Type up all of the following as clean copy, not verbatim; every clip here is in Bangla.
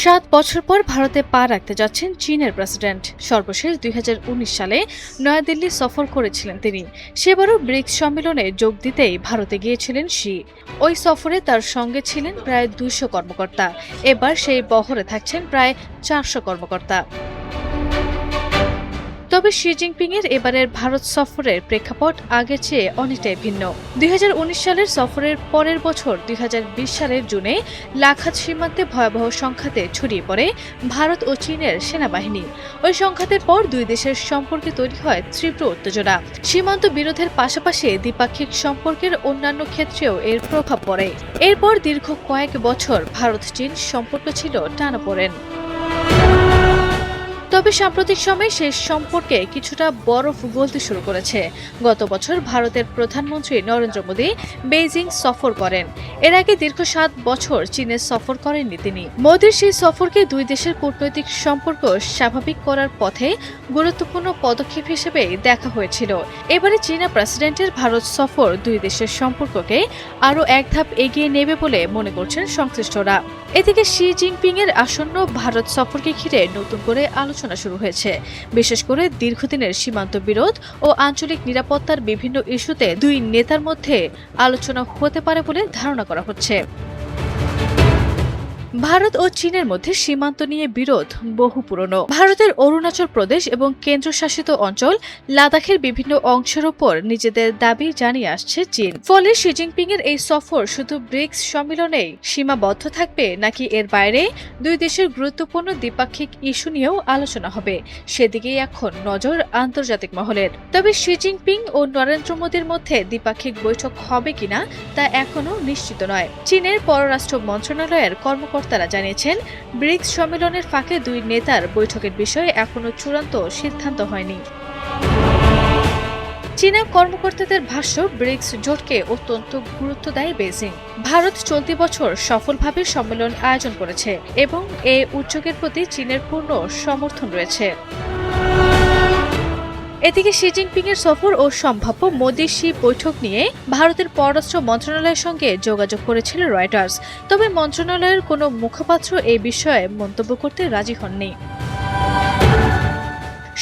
৭ বছর পর ভারতে পা রাখতে যাচ্ছেন চীনের প্রেসিডেন্ট। সর্বশেষ ২০১৯ সালে নয়াদিল্লি সফর করেছিলেন তিনি। সেবারও ব্রিক্স সম্মেলনে যোগ দিতেই ভারতে গিয়েছিলেন শি। ওই সফরে তার সঙ্গে ছিলেন প্রায় ২০০ কর্মকর্তা। এবার সেই বহরে থাকছেন প্রায় ৪০০ কর্মকর্তা। তবে শি জিনপিং এর এবারের ভারত সফরের প্রেক্ষাপট আগের চেয়ে অনেকটাই ভিন্ন। ২০১৯ সালের সফরের পরের বছর ২০২০ সালের জুনে লাখাত সীমান্তে ভয়াবহ সংঘাতে ছড়িয়ে পড়ে ভারত ও চীনের সেনাবাহিনী। ওই সংঘাতের পর দুই দেশের সম্পর্কে তৈরি হয় তীব্র উত্তেজনা। সীমান্ত বিরোধের পাশাপাশি দ্বিপাক্ষিক সম্পর্কের অন্যান্য ক্ষেত্রেও এর প্রভাব পড়ে। এরপর দীর্ঘ কয়েক বছর ভারত চীন সম্পর্ক ছিল টানাপোড়েন। তবে সাম্প্রতিক সময়ে সেই সম্পর্কে কিছুটা বরফ গলতে শুরু করেছে। গত বছর ভারতের প্রধানমন্ত্রী নরেন্দ্র মোদী বেইজিং সফর করেন। এর আগে দীর্ঘ ৭ বছর চীনে সফর করেননি তিনি। মোদীর সেই সফরকে দুই দেশের কূটনৈতিক সম্পর্ক স্বাভাবিক করার পথে গুরুত্বপূর্ণ পদক্ষেপ হিসেবে দেখা হয়েছিল। এবারে চীনা প্রেসিডেন্টের ভারত সফর দুই দেশের সম্পর্ককে আরও এক ধাপ এগিয়ে নেবে বলে মনে করছেন সংশ্লিষ্টরা। এদিকে শি জিনপিং এর আসন্ন ভারত সফরকে ঘিরে নতুন করে আলোচনা শুরু হয়েছে। বিশেষ করে দীর্ঘদিনের সীমান্ত বিরোধ ও আঞ্চলিক নিরাপত্তার বিভিন্ন ইস্যুতে দুই নেতার মধ্যে আলোচনা হতে পারে বলে ধারণা করা হচ্ছে। ভারত ও চীনের মধ্যে সীমান্ত নিয়ে বিরোধ বহু পুরনো। ভারতের অরুণাচল প্রদেশ এবং কেন্দ্রশাসিত অঞ্চল লাদাখের বিভিন্ন অংশের ওপর নিজেদের দাবি জানিয়ে আসছে চীন। ফলে শি জিনপিং এর এই সফর শুধু ব্রিক্স সম্মেলনেই সীমাবদ্ধ থাকবে নাকি এর বাইরে দুই দেশের গুরুত্বপূর্ণ দ্বিপাক্ষিক ইস্যু নিয়েও আলোচনা হবে, সেদিকেই এখন নজর আন্তর্জাতিক মহলের। তবে শি জিনপিং ও নরেন্দ্র মোদীর মধ্যে দ্বিপাক্ষিক বৈঠক হবে কিনা তা এখনও নিশ্চিত নয়। চীনের পররাষ্ট্র মন্ত্রণালয়ের কর্মকর্তারা জানিয়েছেন, ব্রিক্স সম্মেলনের ফাঁকে দুই নেতার বৈঠকের বিষয়ে এখনও চূড়ান্ত সিদ্ধান্ত হয়নি। চীনা কর্মকর্তাদের ভাষ্য, ব্রিক্স জোটকে অত্যন্ত গুরুত্ব দেয় বেইজিং। ভারত চলতি বছর সফলভাবে সম্মেলন আয়োজন করেছে এবং এই উদ্যোগের প্রতি চীনের পূর্ণ সমর্থন রয়েছে। এদিকে শি জিনপিং এর সফর ও সম্ভাব্য মোদী শি বৈঠক নিয়ে ভারতের পররাষ্ট্র মন্ত্রণালয়ের সঙ্গে যোগাযোগ করেছিল রয়টার্স। তবে মন্ত্রণালয়ের কোনো মুখপাত্র এই বিষয়ে মন্তব্য করতে রাজি হননি।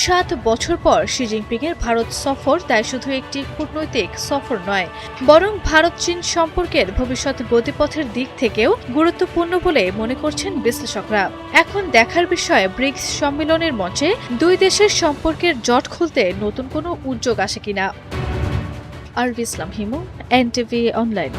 ৭ বছর পর শি জিনপিং এর ভারত সফর তাই শুধু একটি কূটনৈতিক সফর নয়, বরং ভারত চীন সম্পর্কের ভবিষ্যৎ গতিপথের দিক থেকেও গুরুত্বপূর্ণ বলে মনে করছেন বিশ্লেষকরা। এখন দেখার বিষয়, ব্রিক্স সম্মেলনের মঞ্চে দুই দেশের সম্পর্কের জট খুলতে নতুন কোনো উদ্যোগ আসে কিনা। আরভি ইসলাম হিমু, এনটিভি অনলাইন।